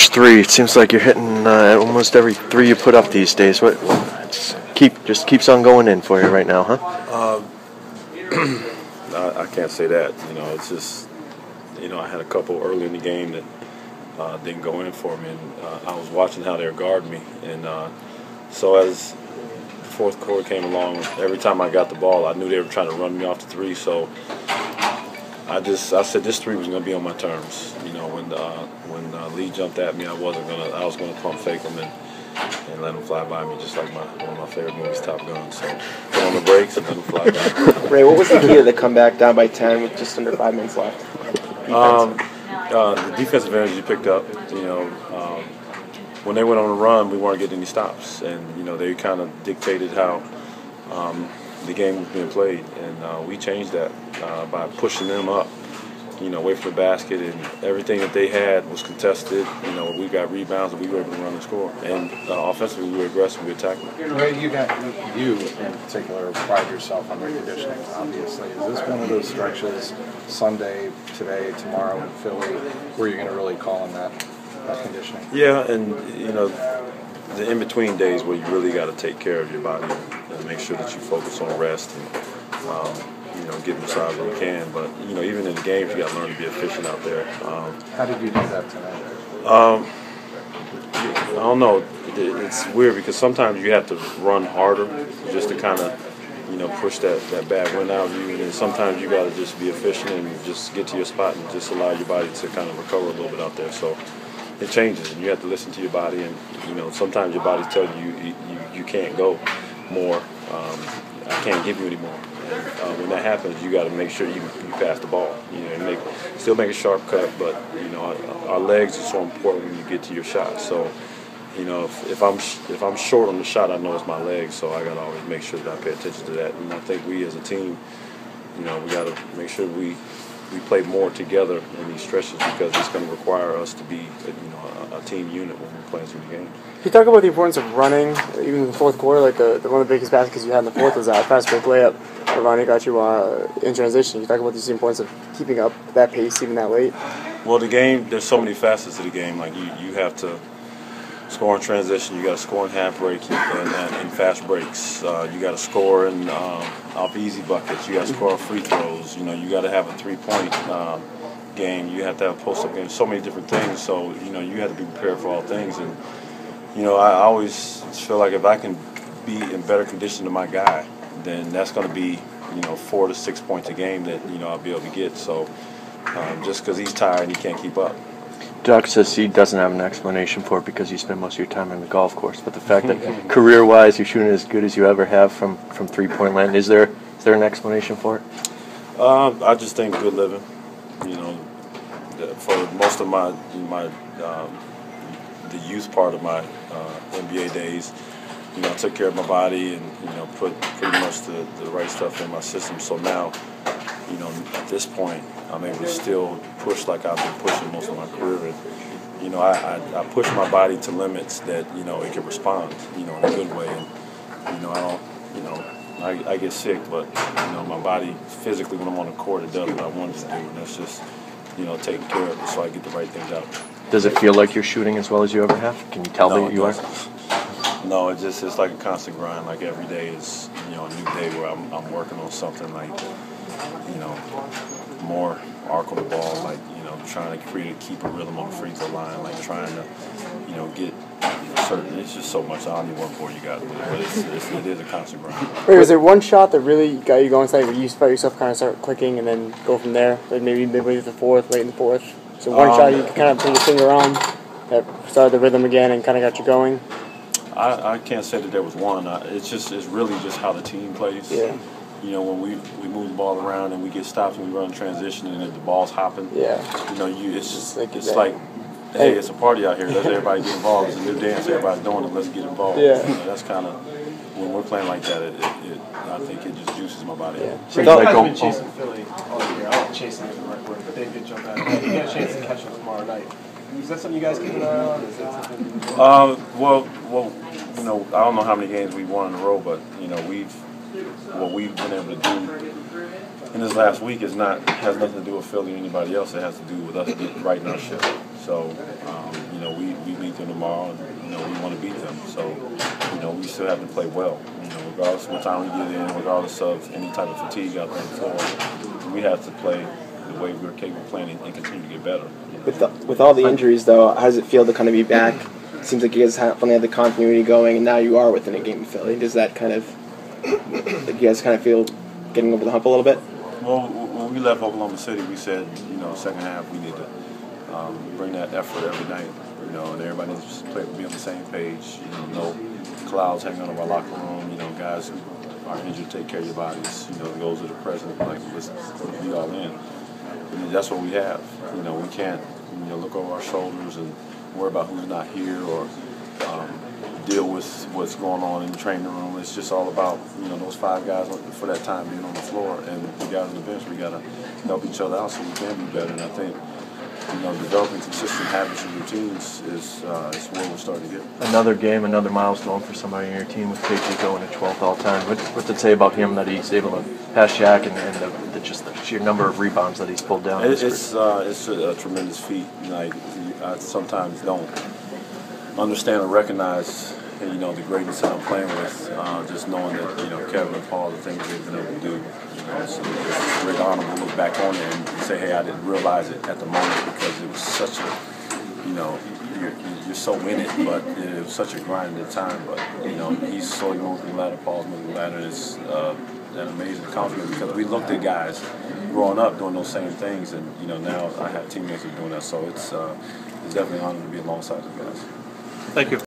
clutch three. It seems like you're hitting almost every three you put up these days. What just keeps on going in for you right now, huh? I can't say that. You know, it's just, you know, I had a couple early in the game that didn't go in for me, and I was watching how they were guarding me, and so as the fourth quarter came along, every time I got the ball, I knew they were trying to run me off the three, so I said this three was going to be on my terms. You know, when Lee jumped at me, I was going to pump fake him and let him fly by me, just like one of my favorite movies, Top Gun. So put on the brakes and let him fly by. Ray, what was the key to the comeback down by 10 with just under 5 minutes left? The defensive advantage you picked up. You know, when they went on a run, we weren't getting any stops, and you know they kind of dictated how the game was being played, and we changed that by pushing them up, you know, away from the basket, and everything that they had was contested. You know, we got rebounds, and we were able to run and score. And offensively, we were aggressive, we were attacking. Ray, you in particular pride yourself on your conditioning, obviously. Is this one of those stretches, Sunday, today, tomorrow in Philly, where you're going to really call on that conditioning? Yeah, and you know, the in-between days where you really got to take care of your body and make sure that you focus on rest and you know, get massage when you can. But you know, even in the games, you got to learn to be efficient out there. How did you do that tonight? I don't know. It's weird because sometimes you have to run harder just to kind of, you know, push that bad wind out of you, and then sometimes you got to just be efficient and just get to your spot and just allow your body to kind of recover a little bit out there. So it changes, and you have to listen to your body, and you know, sometimes your body's telling you can't go more. I can't give you any more. And when that happens, you got to make sure you pass the ball. You know, still make a sharp cut, but you know, our legs are so important when you get to your shot. So, you know, if I'm short on the shot, I know it's my legs, so I got to always make sure that I pay attention to that. And I think we as a team, you know, we got to make sure we play more together in these stretches because it's going to require us to be, you know, a team unit when we're playing through the games. Can you talk about the importance of running, even in the fourth quarter? Like one of the biggest baskets you had in the fourth was that fast break layup. Ronnie got you in transition. You talk about the importance of keeping up that pace even that late. Well, the game, there's so many facets to the game. Like you have to score in transition. You got to score in half break and fast breaks. You got to score in off easy buckets. You got to score off free throws. You know, you got to have a 3-point game. You have to have a post-up game. So many different things. So you know, you have to be prepared for all things. And you know, I always feel like if I can be in better condition than my guy, then that's going to be, you know, 4 to 6 points a game that, you know, I'll be able to get. So just because he's tired and he can't keep up. Doc says he doesn't have an explanation for it because you spend most of your time on the golf course. But the fact that career-wise you're shooting as good as you ever have from three-point land, is there an explanation for it? I just think good living. You know, for most of my the youth part of my NBA days, you know, I took care of my body and, you know, put pretty much the right stuff in my system. So now, you know, at this point, I'm able to still push like I've been pushing most of my career. And, you know, I push my body to limits that, you know, it can respond, you know, in a good way. And, you know, I don't, you know, I get sick, but, you know, my body physically when I'm on the court, it does what I want it to do. And that's just, you know, taking care of it so I get the right things out. Does it feel like you're shooting as well as you ever have? Can you tell that you are? No, it's like a constant grind. Like every day is, you know, a new day where I'm working on something like, you know, more arc on the ball, like, you know, trying to keep a rhythm on the free throw line, like trying to, you know, get certain. It's just so much. I don't even what more you got, but it is a constant grind. Wait, was there one shot that really got you going inside where you felt yourself kind of start clicking and then go from there? Like maybe midway through the fourth, late in the fourth. So one shot you could kind of put your finger on that started the rhythm again and kind of got you going. I can't say that there was one. It's really just how the team plays. Yeah. You know, when we move the ball around and we get stops and we run transition and the ball's hopping. Yeah. You know, it's like, hey, it's a party out here. Let's everybody get involved. It's a new dance. Everybody's doing it. Let's get involved. Yeah. You know, that's kind of when we're playing like that. I think it just juices my body. Yeah. So you guys have been chasing Philly all year. I don't know chasing is the right word, but they did jump out. You get a chance to catch them tomorrow night. Is that something you guys keep an eye on? Is that something? Well, you know, I don't know how many games we've won in a row, but you know, what we've been able to do in this last week has nothing to do with Philly or anybody else. It has to do with us writing our ship. So, you know, tomorrow, and we want to beat them. So we still have to play well. Regardless of what time we get in, regardless of any type of fatigue out there on the floor, we have to play the way we're capable of playing and continue to get better. With all the injuries, though, how does it feel to kind of be back? It seems like you guys finally had the continuity going, and now you are within a game of Philly. Does that kind of, you guys kind of feel getting over the hump a little bit? Well, when we left Oklahoma City, we said, second half we need to bring that effort every night, and everybody needs to be on the same page. No clouds hanging over our locker room. Guys who are injured, take care of your bodies. Those are the present, like, let's be all in. That's what we have. We can't, look over our shoulders and worry about who's not here or deal with what's going on in the training room. It's just all about, those 5 guys for that time being on the floor, and the guys on the bench, we got to help each other out so we can be better. And I think, developing consistent habits and routines is where we're starting to get. Another game, another milestone for somebody in your team with KG going to 12th all time. What's it say about him that he's able to pass Shaq and just the sheer number of rebounds that he's pulled down? It's a tremendous feat. Like, I sometimes don't understand or recognize, the greatness that I'm playing with. Just knowing that, Kevin and Paul, the things they've been able to do. So it's very honorable to look back on it and say, hey, I didn't realize it at the moment because it was such a, you're so in it, but it was such a grind at the time. But, he's slowly moving the ladder, Paul's moving the ladder. It's an amazing accomplishment because we looked at guys growing up doing those same things, and, now I have teammates who are doing that. So it's definitely an honor to be alongside the guys. Thank you.